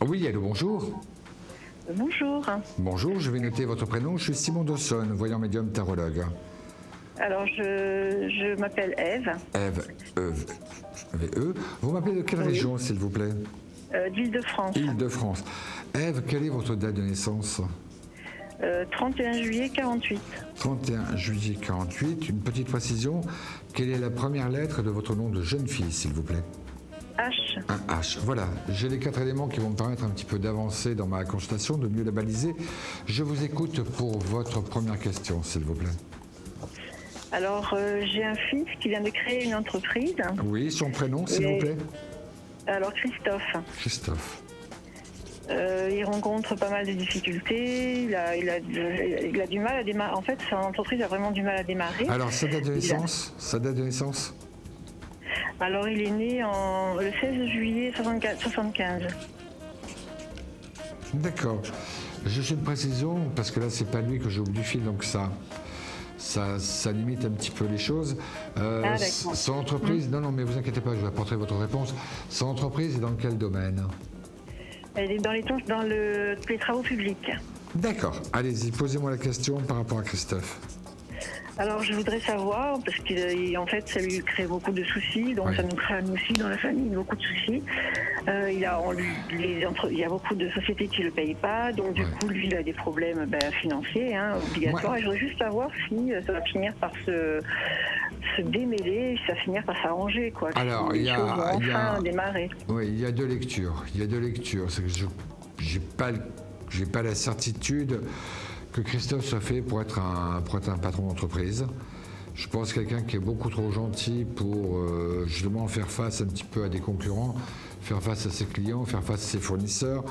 Oui, allô, bonjour. Bonjour. Bonjour, je vais noter votre prénom. Je suis Simon Dawson, voyant médium tarologue. Alors, je m'appelle Ève, Ève, E. Vous m'appelez de quelle Oui. région, s'il vous plaît? d'Île-de-France. Île-de-France. Ève, quelle est votre date de naissance? 31 juillet 48. 31 juillet 48. Une petite précision. Quelle est la première lettre de votre nom de jeune fille, s'il vous plaît? H. Un H. Voilà, j'ai les 4 éléments qui vont me permettre un petit peu d'avancer dans ma consultation, de mieux la baliser. Je vous écoute pour votre première question, s'il vous plaît. Alors, j'ai un fils qui vient de créer une entreprise. Oui, son prénom, s'il vous plaît? Alors, Christophe. Christophe. Il rencontre pas mal de difficultés. Il a du mal à démarrer. En fait, son entreprise a vraiment du mal à démarrer. Alors, sa date de naissance? Sa date de naissance? Alors, il est né le 16 juillet 75. D'accord. Juste une précision, parce que là, c'est pas lui que j'oublie du fil, donc ça limite un petit peu les choses. D'accord. Son entreprise, non, mais vous inquiétez pas, je vais apporter votre réponse. Son entreprise est dans quel domaine? Elle est dans les travaux publics. D'accord. Allez-y, posez-moi la question par rapport à Christophe. Alors, je voudrais savoir, parce qu'en fait, ça lui crée beaucoup de soucis, donc Oui. ça nous crée à nous aussi dans la famille beaucoup de soucis. Il y a beaucoup de sociétés qui ne le payent pas, donc du coup, lui, il a des problèmes financiers, obligatoires. Ouais. Et je voudrais juste savoir si ça va finir par se démêler, si ça va finir par s'arranger, quoi. Alors, si il les y a- choses vont il y a- enfin démarrer. Oui, il y a deux lectures. C'est que j'ai pas la certitude que Christophe soit fait pour être un patron d'entreprise. Je pense quelqu'un qui est beaucoup trop gentil pour justement faire face un petit peu à des concurrents, faire face à ses clients, faire face à ses fournisseurs.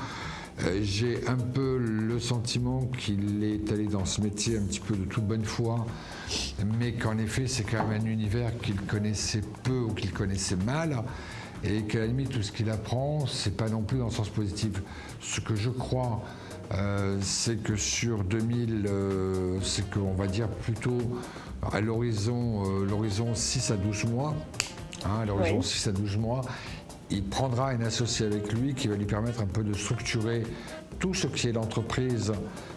J'ai un peu le sentiment qu'il est allé dans ce métier un petit peu de toute bonne foi, mais qu'en effet c'est quand même un univers qu'il connaissait peu ou qu'il connaissait mal, et qu'à la limite tout ce qu'il apprend, c'est pas non plus dans le sens positif. Ce que je crois, c'est que sur 2000, c'est qu'on va dire plutôt à l'horizon 6 à 12 mois, à l'horizon Oui. 6 à 12 mois, il prendra un associé avec lui qui va lui permettre un peu de structurer tout ce qui est l'entreprise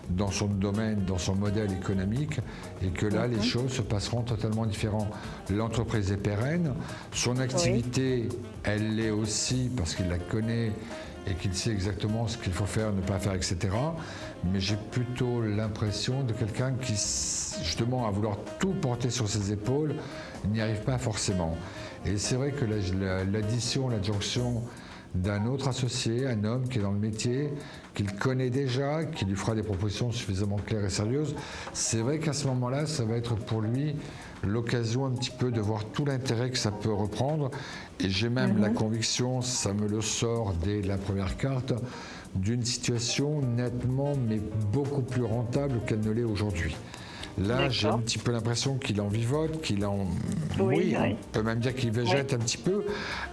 dans son domaine, dans son modèle économique, et que là, les choses se passeront totalement différemment. L'entreprise est pérenne, son activité, elle l'est aussi parce qu'il la connaît et qu'il sait exactement ce qu'il faut faire, ne pas faire, etc. Mais j'ai plutôt l'impression de quelqu'un qui, justement, à vouloir tout porter sur ses épaules, n'y arrive pas forcément. Et c'est vrai que l'addition, l'adjonction d'un autre associé, un homme qui est dans le métier, qu'il connaît déjà, qui lui fera des propositions suffisamment claires et sérieuses, c'est vrai qu'à ce moment-là, ça va être pour lui l'occasion un petit peu de voir tout l'intérêt que ça peut reprendre. Et j'ai même la conviction, ça me le sort dès la première carte, d'une situation nettement mais beaucoup plus rentable qu'elle ne l'est aujourd'hui. Là, j'ai un petit peu l'impression qu'il en vivote, qu'il en... Oui. on peut même dire qu'il végète un petit peu,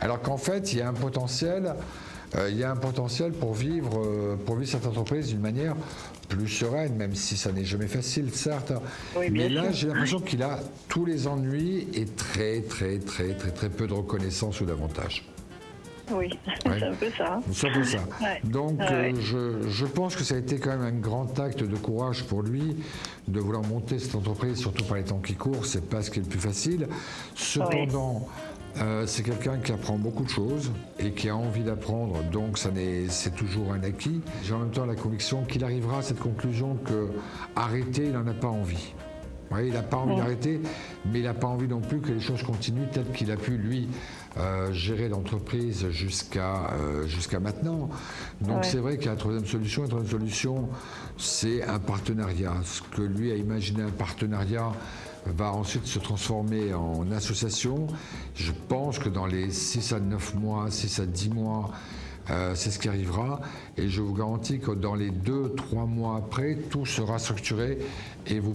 alors qu'en fait, il y a un potentiel pour vivre cette entreprise d'une manière plus sereine, même si ça n'est jamais facile, certes. Oui, bien mais là, sûr. j'ai l'impression qu'il a tous les ennuis et très peu de reconnaissance ou d'avantage. Oui, c'est un peu ça. C'est un peu ça. Ouais. Donc, Ouais. je pense que ça a été quand même un grand acte de courage pour lui de vouloir monter cette entreprise, surtout par les temps qui courent. C'est pas ce qui est le plus facile. Cependant, c'est quelqu'un qui apprend beaucoup de choses et qui a envie d'apprendre. Donc, c'est toujours un acquis. J'ai en même temps la conviction qu'il arrivera à cette conclusion que arrêter, il n'en a pas envie. Oui, il n'a pas envie d'arrêter, mais il n'a pas envie non plus que les choses continuent tel qu'il a pu, lui, gérer l'entreprise jusqu'à maintenant. Donc c'est vrai qu'il y a la troisième solution. La troisième solution, c'est un partenariat. Ce que lui a imaginé un partenariat va ensuite se transformer en association. Je pense que dans les 6 à 9 mois, 6 à 10 mois, c'est ce qui arrivera, et je vous garantis que dans les 2-3 mois après, tout sera structuré et lui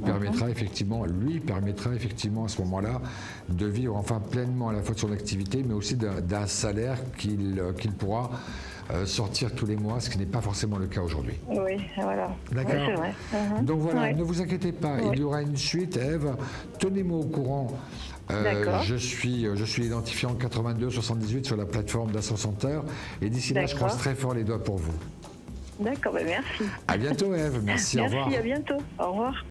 permettra effectivement à ce moment-là de vivre enfin pleinement à la fois de son activité, mais aussi d'un salaire qu'il pourra sortir tous les mois, ce qui n'est pas forcément le cas aujourd'hui. Oui, voilà. D'accord. Oui, c'est vrai. Donc voilà, Ouais. ne vous inquiétez pas, il y aura une suite, Ève. Tenez-moi au courant D'accord. Je suis identifié en 82 78 sur la plateforme d'Ascent Center. Et d'ici là, je croise très fort les doigts pour vous. D'accord, merci. À bientôt, Ève. Merci, au revoir. Merci, à bientôt. Au revoir.